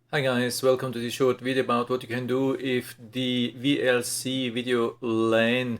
Hi guys, welcome to this short video about what you can do if the VLC video LAN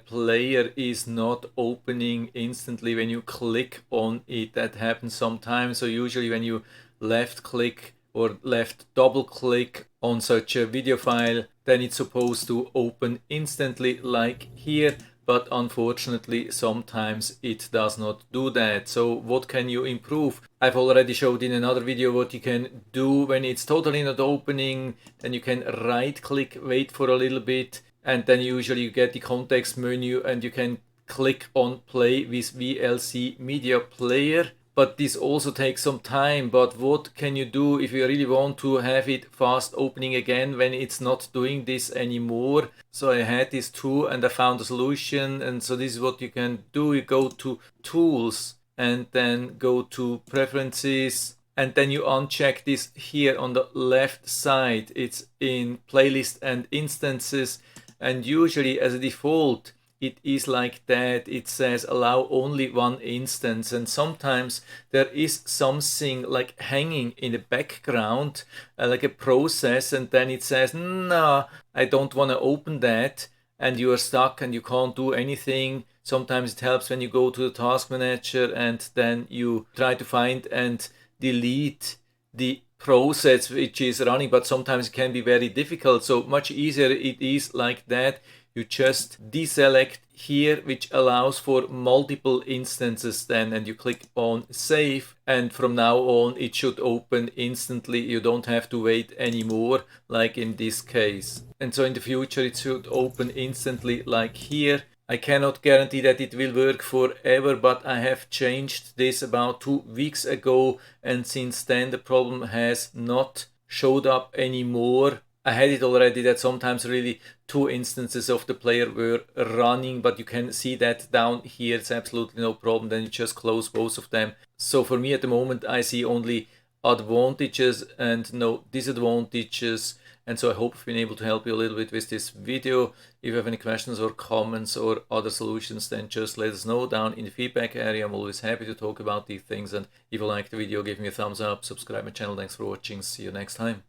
player is not opening instantly when you click on it. That happens sometimes. So usually when you left click or left double click on such a video file, then it's supposed to open instantly like here. But unfortunately, sometimes it does not do that. So what can you improve? I've already showed in another video what you can do when it's totally not opening. Then you can right click, wait for a little bit, and then usually you get the context menu and you can click on play with VLC media player. But this also takes some time. But what can you do if you really want to have it fast opening again when it's not doing this anymore? So I had this too and I found a solution. And so this is what you can do. You go to tools and then go to preferences. And then you uncheck this here on the left side. It's in playlist and instances. And usually as a default, it is like that. It says allow only one instance, and sometimes there is something like hanging in the background, like a process, and then it says no, I don't want to open that, and you are stuck and you can't do anything. Sometimes it helps when you go to the task manager and then you try to find and delete the process which is running, but sometimes it can be very difficult. So much easier it is like that. You just deselect here, which allows for multiple instances then, and you click on save, and from now on it should open instantly. You don't have to wait anymore like in this case. And so in the future it should open instantly like here. I cannot guarantee that it will work forever, but I have changed this about 2 weeks ago, and since then the problem has not showed up anymore. I had it already that sometimes really 2 instances of the player were running, but you can see that down here. It's absolutely no problem. Then you just close both of them. So for me at the moment, I see only advantages and no disadvantages. And so I hope I've been able to help you a little bit with this video. If you have any questions or comments or other solutions, then just let us know down in the feedback area. I'm always happy to talk about these things. And if you like the video, give me a thumbs up, subscribe my channel. Thanks for watching. See you next time.